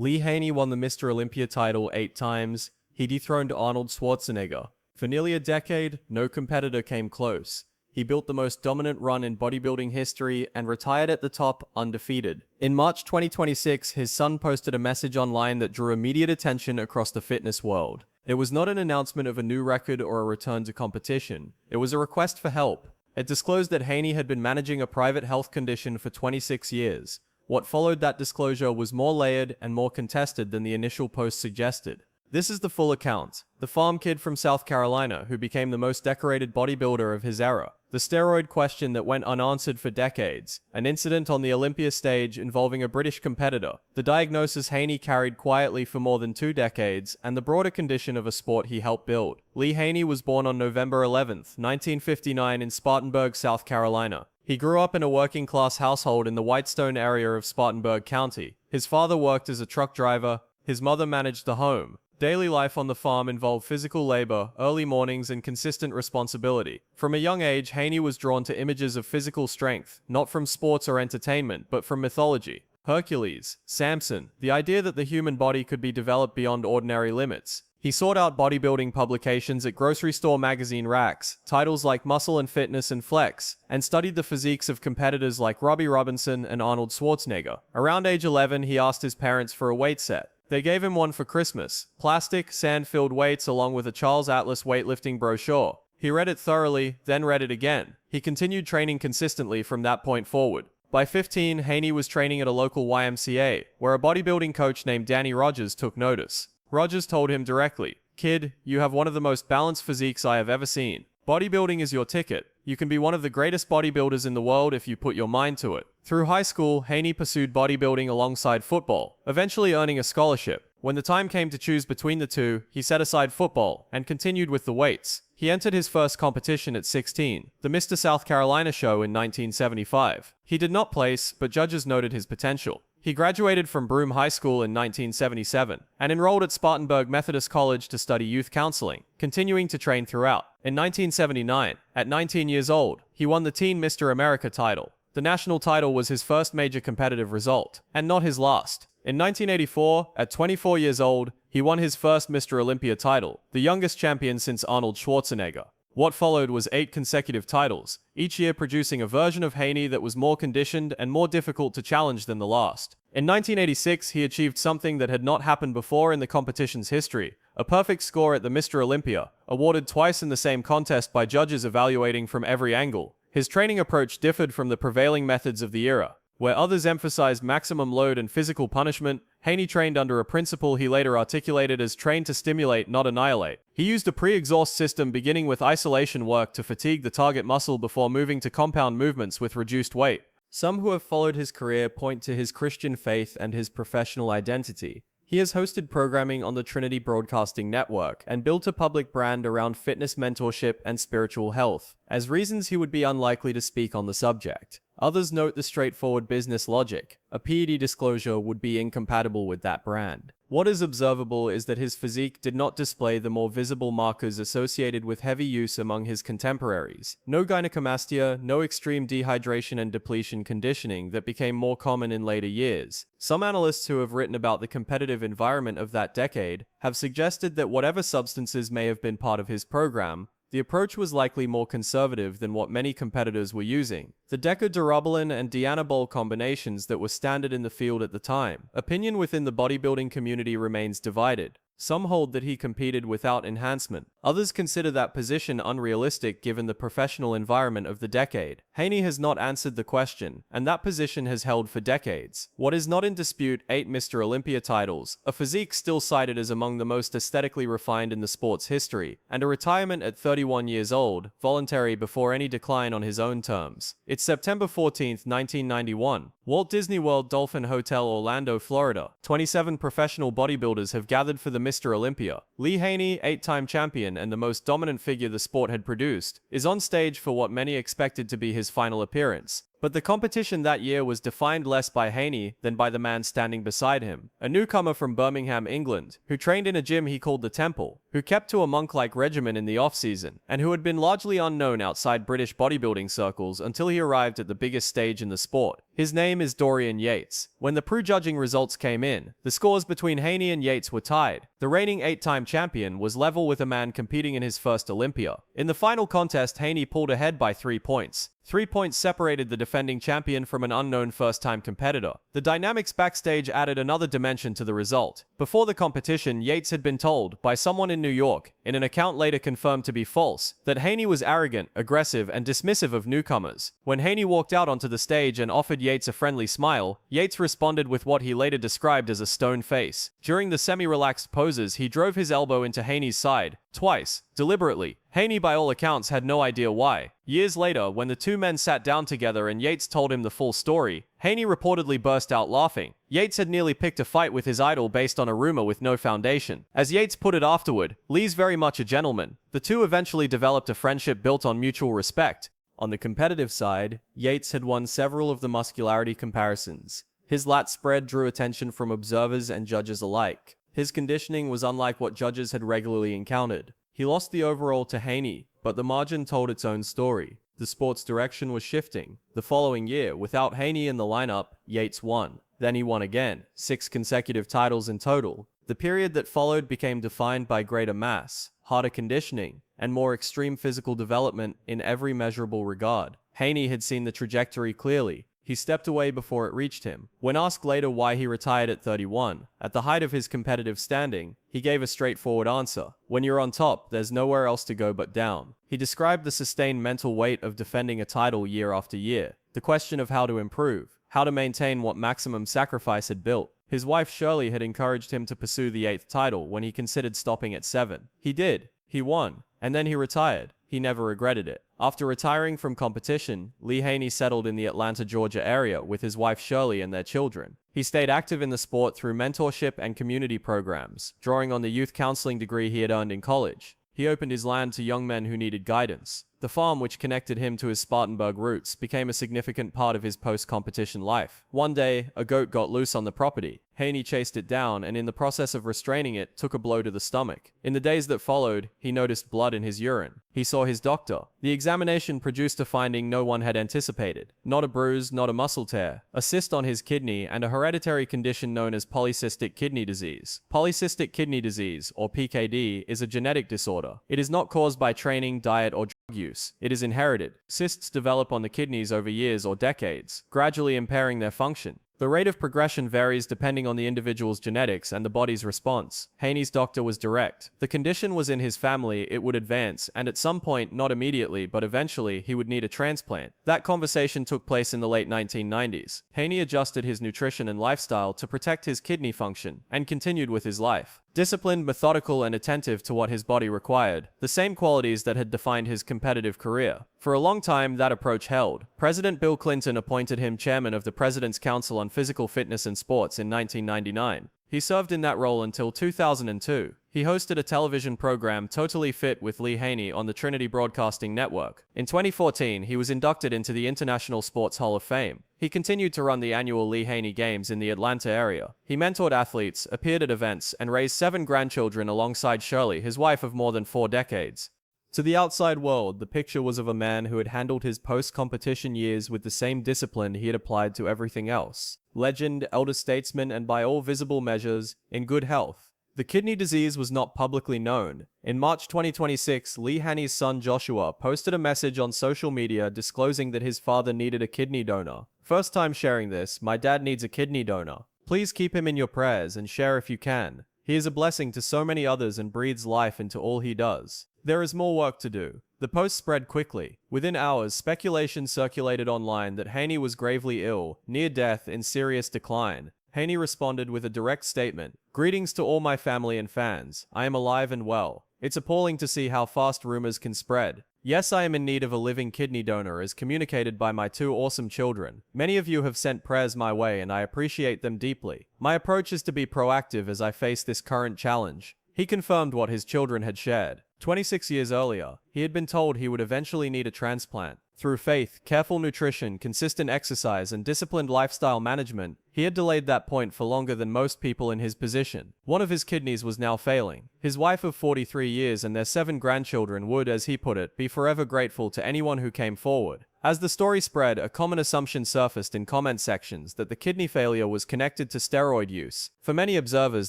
Lee Haney won the Mr. Olympia title 8 times. He dethroned Arnold Schwarzenegger. For nearly a decade, no competitor came close. He built the most dominant run in bodybuilding history and retired at the top undefeated. In March 2026, his son posted a message online that drew immediate attention across the fitness world. It was not an announcement of a new record or a return to competition. It was a request for help. It disclosed that Haney had been managing a private health condition for 26 years. What followed that disclosure was more layered and more contested than the initial post suggested. This is the full account. The farm kid from South Carolina who became the most decorated bodybuilder of his era. The steroid question that went unanswered for decades. An incident on the Olympia stage involving a British competitor. The diagnosis Haney carried quietly for more than 2 decades, and the broader condition of a sport he helped build. Lee Haney was born on November 11th, 1959 in Spartanburg, South Carolina. He grew up in a working-class household in the Whitestone area of Spartanburg County. His father worked as a truck driver. His mother managed the home. Daily life on the farm involved physical labor, early mornings, and consistent responsibility. From a young age, Haney was drawn to images of physical strength, not from sports or entertainment, but from mythology. Hercules, Samson, the idea that the human body could be developed beyond ordinary limits. He sought out bodybuilding publications at grocery store magazine racks, titles like Muscle and Fitness and Flex, and studied the physiques of competitors like Robbie Robinson and Arnold Schwarzenegger. Around age 11, he asked his parents for a weight set. They gave him one for Christmas. Plastic, sand-filled weights along with a Charles Atlas weightlifting brochure. He read it thoroughly, then read it again. He continued training consistently from that point forward. By 15, Haney was training at a local YMCA, where a bodybuilding coach named Danny Rogers took notice. Rogers told him directly, "Kid, you have one of the most balanced physiques I have ever seen. Bodybuilding is your ticket. You can be one of the greatest bodybuilders in the world if you put your mind to it." Through high school, Haney pursued bodybuilding alongside football, eventually earning a scholarship. When the time came to choose between the two, he set aside football and continued with the weights. He entered his first competition at 16, the Mr. South Carolina show in 1975. He did not place, but judges noted his potential. He graduated from Broome High School in 1977 and enrolled at Spartanburg Methodist College to study youth counseling, continuing to train throughout. In 1979, at 19 years old, he won the Teen Mr. America title. The national title was his first major competitive result, and not his last. In 1984, at 24 years old, he won his first Mr. Olympia title, the youngest champion since Arnold Schwarzenegger. What followed was 8 consecutive titles, each year producing a version of Haney that was more conditioned and more difficult to challenge than the last. In 1986, he achieved something that had not happened before in the competition's history, a perfect score at the Mr. Olympia, awarded twice in the same contest by judges evaluating from every angle. His training approach differed from the prevailing methods of the era. Where others emphasized maximum load and physical punishment, Haney trained under a principle he later articulated as train to stimulate, not annihilate. He used a pre-exhaust system beginning with isolation work to fatigue the target muscle before moving to compound movements with reduced weight. Some who have followed his career point to his Christian faith and his professional identity. He has hosted programming on the Trinity Broadcasting Network and built a public brand around fitness mentorship and spiritual health, as reasons he would be unlikely to speak on the subject. Others note the straightforward business logic. A PED disclosure would be incompatible with that brand. What is observable is that his physique did not display the more visible markers associated with heavy use among his contemporaries. No gynecomastia, no extreme dehydration and depletion conditioning that became more common in later years. Some analysts who have written about the competitive environment of that decade have suggested that whatever substances may have been part of his program, the approach was likely more conservative than what many competitors were using. The decadurabolin and dianabol combinations that were standard in the field at the time. Opinion within the bodybuilding community remains divided. Some hold that he competed without enhancement. Others consider that position unrealistic given the professional environment of the decade. Haney has not answered the question, and that position has held for decades. What is not in dispute: 8 Mr. Olympia titles, a physique still cited as among the most aesthetically refined in the sport's history, and a retirement at 31 years old, voluntary before any decline on his own terms. It's September 14, 1991. Walt Disney World Dolphin Hotel, Orlando, Florida. 27 professional bodybuilders have gathered for the Mr. Olympia. Lee Haney, 8-time champion and the most dominant figure the sport had produced, is on stage for what many expected to be his final appearance. But the competition that year was defined less by Haney than by the man standing beside him, a newcomer from Birmingham, England, who trained in a gym he called the Temple. who kept to a monk-like regimen in the off-season, and who had been largely unknown outside British bodybuilding circles until he arrived at the biggest stage in the sport. His name is Dorian Yates. When the pre-judging results came in, the scores between Haney and Yates were tied. The reigning 8-time champion was level with a man competing in his first Olympia. In the final contest, Haney pulled ahead by 3 points. 3 points separated the defending champion from an unknown first-time competitor. The dynamics backstage added another dimension to the result. Before the competition, Yates had been told, by someone in New York, in an account later confirmed to be false, that Haney was arrogant, aggressive, and dismissive of newcomers. When Haney walked out onto the stage and offered Yates a friendly smile, Yates responded with what he later described as a stone face. During the semi-relaxed poses, he drove his elbow into Haney's side, twice, deliberately. Haney, by all accounts, had no idea why. Years later, when the two men sat down together and Yates told him the full story, Haney reportedly burst out laughing. Yates had nearly picked a fight with his idol based on a rumor with no foundation. As Yates put it afterward, "Lee's very much a gentleman." The two eventually developed a friendship built on mutual respect. On the competitive side, Yates had won several of the muscularity comparisons. His lat spread drew attention from observers and judges alike. His conditioning was unlike what judges had regularly encountered. He lost the overall to Haney, but the margin told its own story. The sport's direction was shifting. The following year, without Haney in the lineup, Yates won. Then he won again, 6 consecutive titles in total. The period that followed became defined by greater mass, harder conditioning, and more extreme physical development in every measurable regard. Haney had seen the trajectory clearly. He stepped away before it reached him. When asked later why he retired at 31, at the height of his competitive standing, he gave a straightforward answer. When you're on top, there's nowhere else to go but down. He described the sustained mental weight of defending a title year after year, the question of how to improve, how to maintain what maximum sacrifice had built. His wife Shirley had encouraged him to pursue the 8th title when he considered stopping at 7. He did. He won. And then he retired. He never regretted it. After retiring from competition, Lee Haney settled in the Atlanta, Georgia area with his wife Shirley and their children. He stayed active in the sport through mentorship and community programs, drawing on the youth counseling degree he had earned in college. He opened his land to young men who needed guidance. The farm, which connected him to his Spartanburg roots, became a significant part of his post-competition life. One day, a goat got loose on the property. Haney chased it down and in the process of restraining it, took a blow to the stomach. In the days that followed, he noticed blood in his urine. He saw his doctor. The examination produced a finding no one had anticipated. Not a bruise, not a muscle tear. A cyst on his kidney and a hereditary condition known as polycystic kidney disease. Polycystic kidney disease, or PKD, is a genetic disorder. It is not caused by training, diet, or drug use. It is inherited. Cysts develop on the kidneys over years or decades, gradually impairing their function. The rate of progression varies depending on the individual's genetics and the body's response. Haney's doctor was direct. The condition was in his family, it would advance, and at some point, not immediately, but eventually, he would need a transplant. That conversation took place in the late 1990s. Haney adjusted his nutrition and lifestyle to protect his kidney function, and continued with his life. Disciplined, methodical, and attentive to what his body required, the same qualities that had defined his competitive career. For a long time, that approach held. President Bill Clinton appointed him chairman of the President's Council on Physical Fitness and Sports in 1999. He served in that role until 2002. He hosted a television program, Totally Fit with Lee Haney, on the Trinity Broadcasting Network. In 2014, he was inducted into the International Sports Hall of Fame. He continued to run the annual Lee Haney Games in the Atlanta area. He mentored athletes, appeared at events, and raised 7 grandchildren alongside Shirley, his wife of more than 4 decades. To the outside world, the picture was of a man who had handled his post-competition years with the same discipline he had applied to everything else. Legend, elder statesman, and by all visible measures, in good health. The kidney disease was not publicly known. In March 2026, Lee Haney's son Joshua posted a message on social media disclosing that his father needed a kidney donor. First time sharing this, "My dad needs a kidney donor. Please keep him in your prayers and share if you can. He is a blessing to so many others and breathes life into all he does." There is more work to do. The post spread quickly. Within hours, speculation circulated online that Haney was gravely ill, near death, in serious decline. Haney responded with a direct statement. "Greetings to all my family and fans. I am alive and well. It's appalling to see how fast rumors can spread. Yes, I am in need of a living kidney donor as communicated by my 2 awesome children. Many of you have sent prayers my way and I appreciate them deeply. My approach is to be proactive as I face this current challenge." He confirmed what his children had shared. 26 years earlier, he had been told he would eventually need a transplant. Through faith, careful nutrition, consistent exercise, and disciplined lifestyle management, he had delayed that point for longer than most people in his position. One of his kidneys was now failing. His wife of 43 years and their 7 grandchildren would, as he put it, be forever grateful to anyone who came forward. As the story spread, a common assumption surfaced in comment sections that the kidney failure was connected to steroid use. For many observers,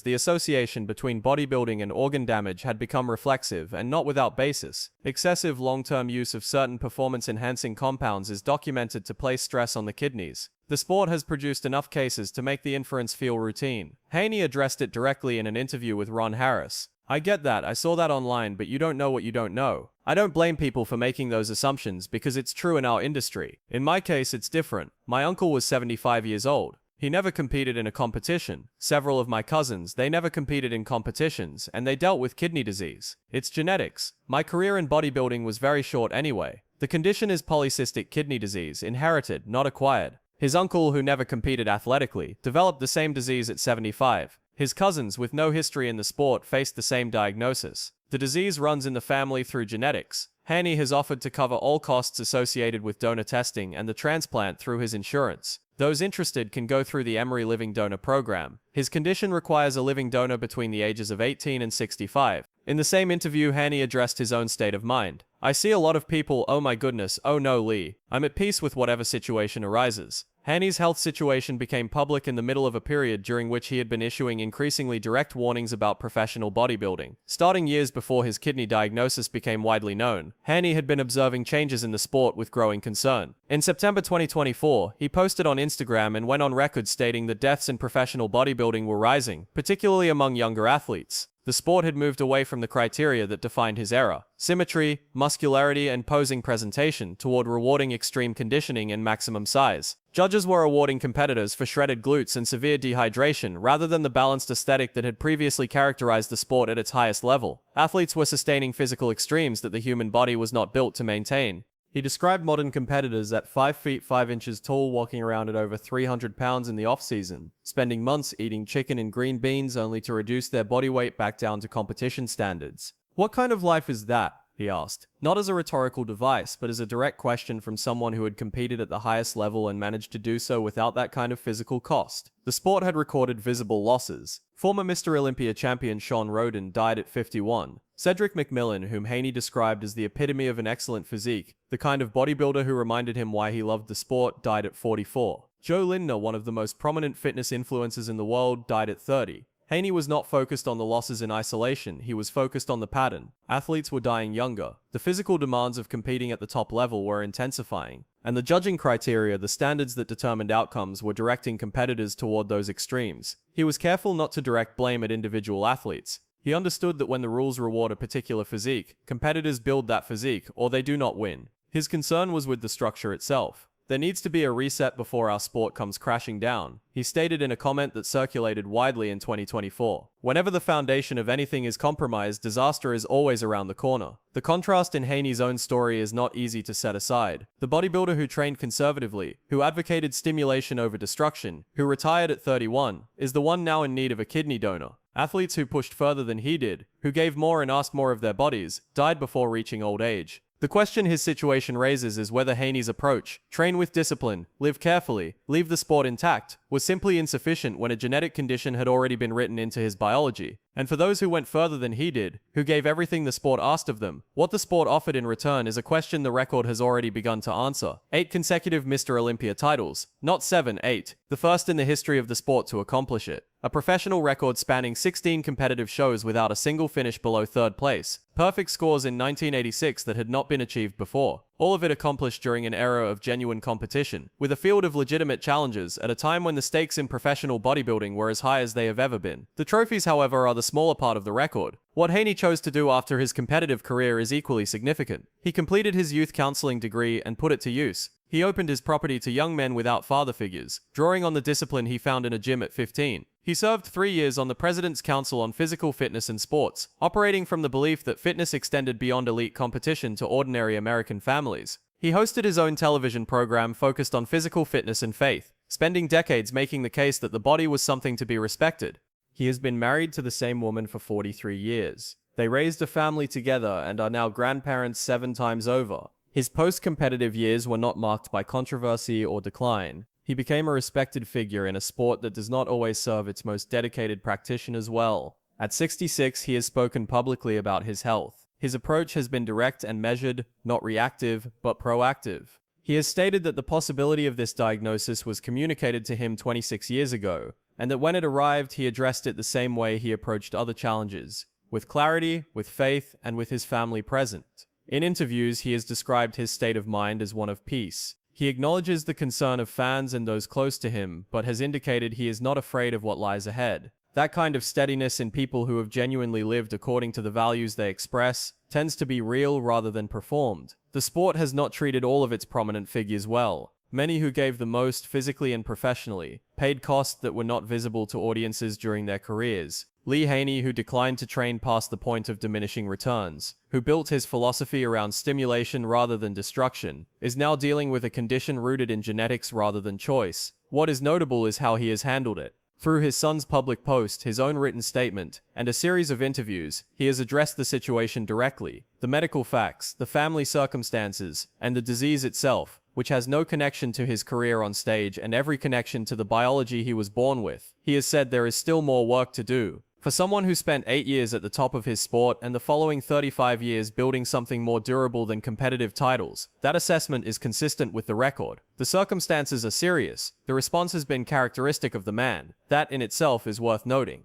the association between bodybuilding and organ damage had become reflexive and not without basis. Excessive long-term use of certain performance-enhancing compounds is documented to place stress on the kidneys. The sport has produced enough cases to make the inference feel routine. Haney addressed it directly in an interview with Ron Harris. "I get that, I saw that online, but you don't know what you don't know. I don't blame people for making those assumptions because it's true in our industry. In my case, it's different. My uncle was 75 years old. He never competed in a competition. Several of my cousins, they never competed in competitions, and they dealt with kidney disease. It's genetics. My career in bodybuilding was very short anyway. The condition is polycystic kidney disease, inherited, not acquired. His uncle, who never competed athletically, developed the same disease at 75. His cousins, with no history in the sport, faced the same diagnosis. The disease runs in the family through genetics. Haney has offered to cover all costs associated with donor testing and the transplant through his insurance. Those interested can go through the Emory Living Donor Program. His condition requires a living donor between the ages of 18 and 65. In the same interview, Haney addressed his own state of mind. "I see a lot of people, oh my goodness, oh no Lee. I'm at peace with whatever situation arises." Haney's health situation became public in the middle of a period during which he had been issuing increasingly direct warnings about professional bodybuilding. Starting years before his kidney diagnosis became widely known, Haney had been observing changes in the sport with growing concern. In September 2024, he posted on Instagram and went on record stating that deaths in professional bodybuilding were rising, particularly among younger athletes. The sport had moved away from the criteria that defined his era, symmetry, muscularity, and posing presentation, toward rewarding extreme conditioning and maximum size. Judges were awarding competitors for shredded glutes and severe dehydration rather than the balanced aesthetic that had previously characterized the sport at its highest level. Athletes were sustaining physical extremes that the human body was not built to maintain. He described modern competitors at 5 feet 5 inches tall walking around at over 300 pounds in the off-season, spending months eating chicken and green beans only to reduce their body weight back down to competition standards. "What kind of life is that?" he asked. Not as a rhetorical device, but as a direct question from someone who had competed at the highest level and managed to do so without that kind of physical cost. The sport had recorded visible losses. Former Mr. Olympia champion Shawn Rhoden died at 51. Cedric McMillan, whom Haney described as the epitome of an excellent physique, the kind of bodybuilder who reminded him why he loved the sport, died at 44. Joe Lindner, one of the most prominent fitness influencers in the world, died at 30. Haney was not focused on the losses in isolation, he was focused on the pattern. Athletes were dying younger. The physical demands of competing at the top level were intensifying. And the judging criteria, the standards that determined outcomes, were directing competitors toward those extremes. He was careful not to direct blame at individual athletes. He understood that when the rules reward a particular physique, competitors build that physique, or they do not win. His concern was with the structure itself. "There needs to be a reset before our sport comes crashing down," he stated in a comment that circulated widely in 2024. "Whenever the foundation of anything is compromised, disaster is always around the corner." The contrast in Haney's own story is not easy to set aside. The bodybuilder who trained conservatively, who advocated stimulation over destruction, who retired at 31, is the one now in need of a kidney donor. Athletes who pushed further than he did, who gave more and asked more of their bodies, died before reaching old age. The question his situation raises is whether Haney's approach, train with discipline, live carefully, leave the sport intact, was simply insufficient when a genetic condition had already been written into his biology. And for those who went further than he did, who gave everything the sport asked of them, what the sport offered in return is a question the record has already begun to answer. 8 consecutive Mr. Olympia titles, not 7, 8, the first in the history of the sport to accomplish it. A professional record spanning 16 competitive shows without a single finish below 3rd place. Perfect scores in 1986 that had not been achieved before. All of it accomplished during an era of genuine competition, with a field of legitimate challengers at a time when the stakes in professional bodybuilding were as high as they have ever been. The trophies, however, are the smaller part of the record. What Haney chose to do after his competitive career is equally significant. He completed his youth counseling degree and put it to use. He opened his property to young men without father figures, drawing on the discipline he found in a gym at 15. He served 3 years on the President's Council on Physical Fitness and Sports, operating from the belief that fitness extended beyond elite competition to ordinary American families. He hosted his own television program focused on physical fitness and faith, spending decades making the case that the body was something to be respected. He has been married to the same woman for 43 years. They raised a family together and are now grandparents 7 times over. His post-competitive years were not marked by controversy or decline. He became a respected figure in a sport that does not always serve its most dedicated practitioners well. At 66, he has spoken publicly about his health. His approach has been direct and measured, not reactive, but proactive. He has stated that the possibility of this diagnosis was communicated to him 26 years ago, and that when it arrived, he addressed it the same way he approached other challenges, with clarity, with faith, and with his family present. In interviews, he has described his state of mind as one of peace. He acknowledges the concern of fans and those close to him, but has indicated he is not afraid of what lies ahead. That kind of steadiness in people who have genuinely lived according to the values they express tends to be real rather than performed. The sport has not treated all of its prominent figures well. Many who gave the most physically and professionally paid costs that were not visible to audiences during their careers. Haney, who declined to train past the point of diminishing returns, who built his philosophy around stimulation rather than destruction, is now dealing with a condition rooted in genetics rather than choice. What is notable is how he has handled it. Through his son's public post, his own written statement, and a series of interviews, he has addressed the situation directly. The medical facts, the family circumstances, and the disease itself, which has no connection to his career on stage and every connection to the biology he was born with. He has said there is still more work to do. For someone who spent 8 years at the top of his sport and the following 35 years building something more durable than competitive titles, that assessment is consistent with the record. The circumstances are serious. The response has been characteristic of the man. That in itself is worth noting.